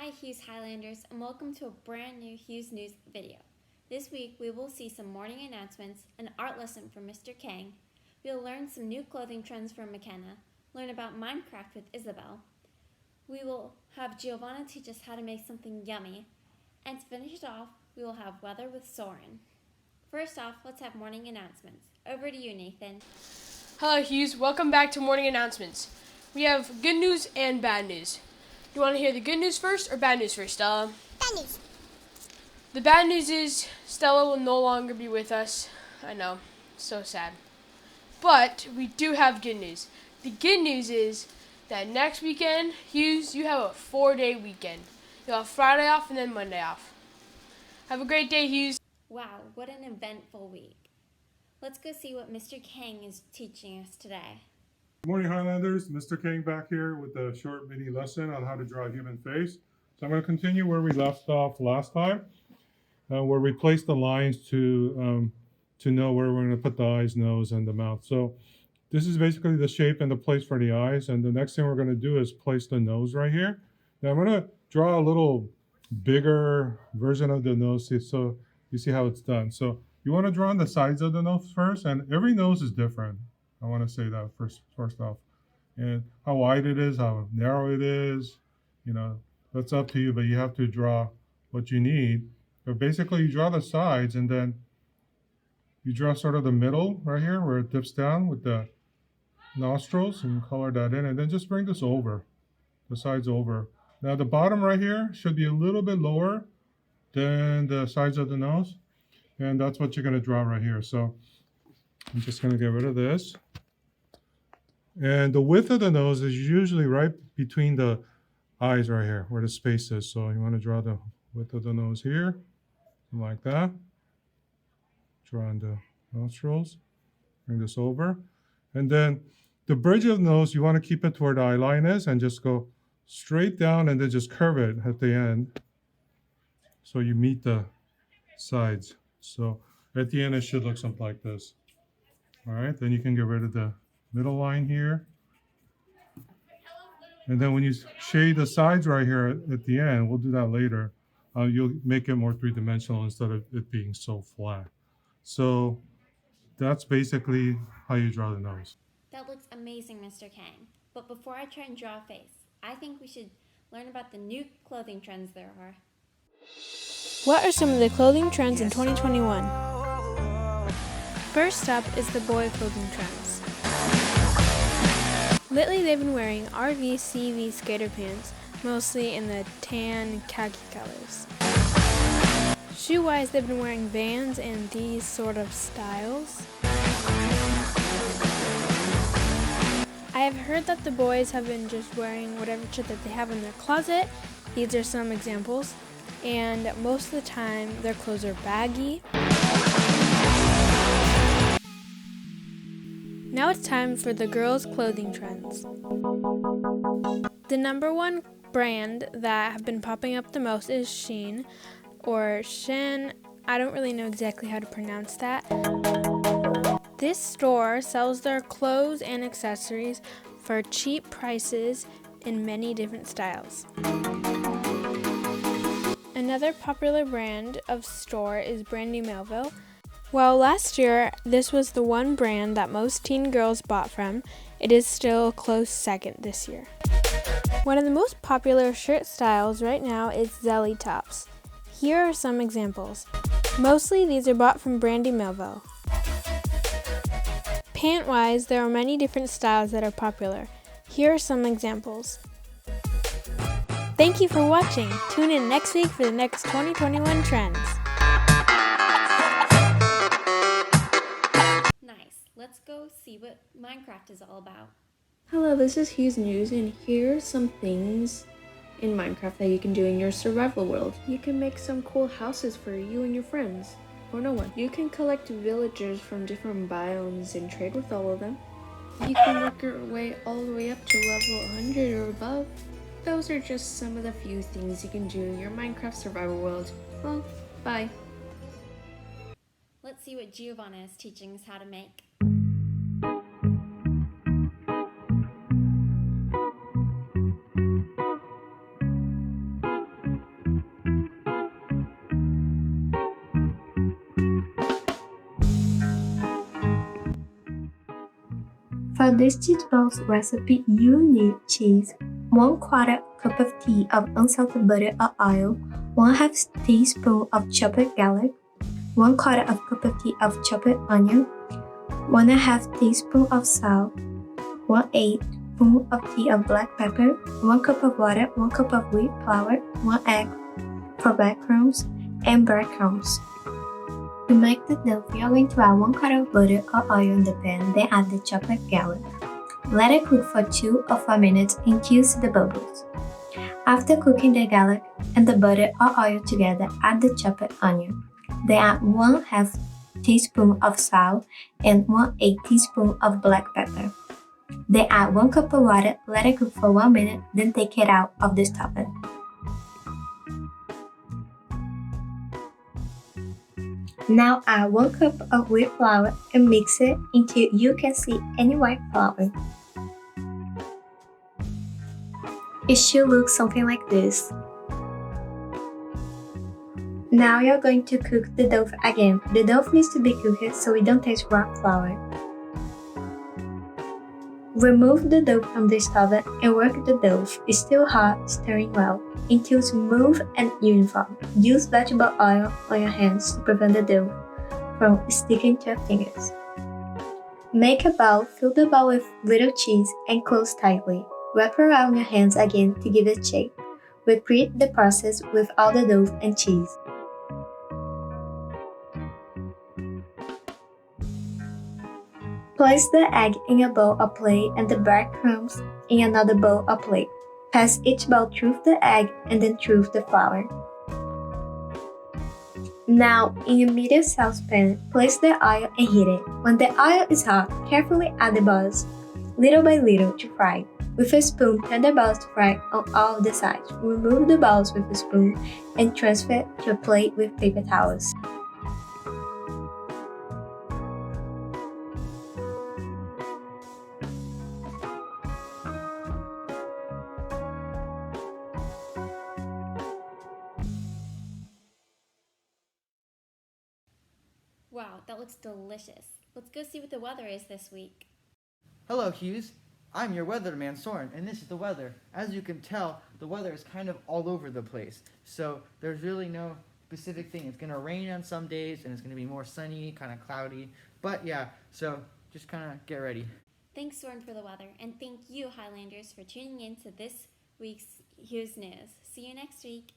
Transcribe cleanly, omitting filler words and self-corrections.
Hi Hewes Highlanders, and welcome to a brand new Hewes News video. This week we will see some morning announcements, an art lesson from Mr. Kang, we'll learn some new clothing trends from McKenna, learn about Minecraft with Isabel, we will have Giovanna teach us how to make something yummy, and to finish it off, we will have weather with Soren. First off, let's have morning announcements. Over to you, Nathan. Hello Hughes, welcome back to Morning Announcements. We have good news and bad news. You want to hear the good news first or bad news first, Stella? Bad news. The bad news is Stella will no longer be with us. I know, so sad. But we do have good news. The good news is that next weekend, Hughes, you have a 4-day weekend. You'll have Friday off and then Monday off. Have a great day, Hughes. Wow, what an eventful week. Let's go see what Mr. Kang is teaching us today. Good morning, Highlanders. Mr. King back here with a short mini lesson on how to draw a human face. So I'm going to continue where we left off last time, where we placed the lines to know where we're going to put the eyes, nose, and the mouth. So this is basically the shape and the place for the eyes. And the next thing we're going to do is place the nose right here. Now I'm going to draw a little bigger version of the nose so you see how it's done. So you want to draw on the sides of the nose first, and every nose is different. I want to say that first off. And how wide it is, how narrow it is, that's up to you, but you have to draw what you need. But basically you draw the sides and then you draw sort of the middle right here where it dips down with the nostrils and color that in, and then just bring this over, the sides over. Now the bottom right here should be a little bit lower than the sides of the nose, and that's what you're going to draw right here. So I'm just going to get rid of this. And the width of the nose is usually right between the eyes right here, where the space is. So you want to draw the width of the nose here, like that. Draw on the nostrils. Bring this over. And then the bridge of the nose, you want to keep it to where the eye line is and just go straight down and then just curve it at the end. So you meet the sides. So at the end, it should look something like this. All right, then you can get rid of the middle line here. And then when you shade the sides right here at the end, we'll do that later, you'll make it more three-dimensional instead of it being so flat. So that's basically how you draw the nose. That looks amazing, Mr. Kang. But before I try and draw a face, I think we should learn about the new clothing trends there are. What are some of the clothing trends in 2021? First up is the boy clothing trends. Lately they've been wearing RV CV skater pants, mostly in the tan khaki colors. Shoe-wise, they've been wearing Vans and these sort of styles. I have heard that the boys have been just wearing whatever shit that they have in their closet. These are some examples. And most of the time, their clothes are baggy. Now it's time for the girls' clothing trends. The number one brand that have been popping up the most is Shein, or Shin. I don't really know exactly how to pronounce that. This store sells their clothes and accessories for cheap prices in many different styles. Another popular brand of store is Brandy Melville. While last year this was the one brand that most teen girls bought from, it is still a close second this year. One of the most popular shirt styles right now is zelly tops. Here are some examples. Mostly these are bought from Brandy Melville. Pant-wise, there are many different styles that are popular. Here are some examples. Thank you for watching. Tune in next week for the next 2021 trends. Nice. Let's go see what Minecraft is all about. Hello, this is Hewes News, and here are some things in Minecraft that you can do in your survival world. You can make some cool houses for you and your friends, or no one. You can collect villagers from different biomes and trade with all of them. You can work your way all the way up to level 100 or above. Those are just some of the few things you can do in your Minecraft survival world. Well, bye. Let's see what Giovanna is teaching us how to make. For this Cheetos recipe, you need cheese, 1/4 cup of tea of unsalted butter or oil, 1/2 teaspoon of chopped garlic, 1/4 cup of tea of chopped onion, 1/2 teaspoon of salt, 1/8 spoon of tea of black pepper, 1 cup of water, 1 cup of wheat flour, 1 egg for breadcrumbs, and breadcrumbs. To make the dough, we are going to add 1 quart of butter or oil in the pan, then add the chopped garlic. Let it cook for 2 or 4 minutes and infuse the bubbles. After cooking the garlic and the butter or oil together, add the chopped onion. Then add 1/2 teaspoon of salt and 1/8 teaspoon of black pepper. Then add 1 cup of water, let it cook for 1 minute, then take it out of the stuffing. Now add 1 cup of wheat flour and mix it until you can see any white flour. It should look something like this. Now you're going to cook the dough again. The dough needs to be cooked so it don't taste raw flour. Remove the dough from the stove and work the dough. It's still hot, stirring well, until smooth and uniform. Use vegetable oil on your hands to prevent the dough from sticking to your fingers. Make a bowl, fill the bowl with little cheese and close tightly. Wrap around your hands again to give it shape. Repeat the process with all the dough and cheese. Place the egg in a bowl or plate and the breadcrumbs in another bowl or plate. Pass each bowl through the egg and then through the flour. Now, in a medium saucepan, place the oil and heat it. When the oil is hot, carefully add the balls, little by little, to fry. With a spoon, turn the balls to fry on all the sides. Remove the balls with a spoon and transfer to a plate with paper towels. Wow, that looks delicious. Let's go see what the weather is this week. Hello, Hewes. I'm your weatherman, Soren, and this is the weather. As you can tell, the weather is kind of all over the place. So there's really no specific thing. It's going to rain on some days, and it's going to be more sunny, kind of cloudy. But yeah, so just kind of get ready. Thanks, Soren, for the weather, and thank you, Highlanders, for tuning in to this week's Hewes News. See you next week.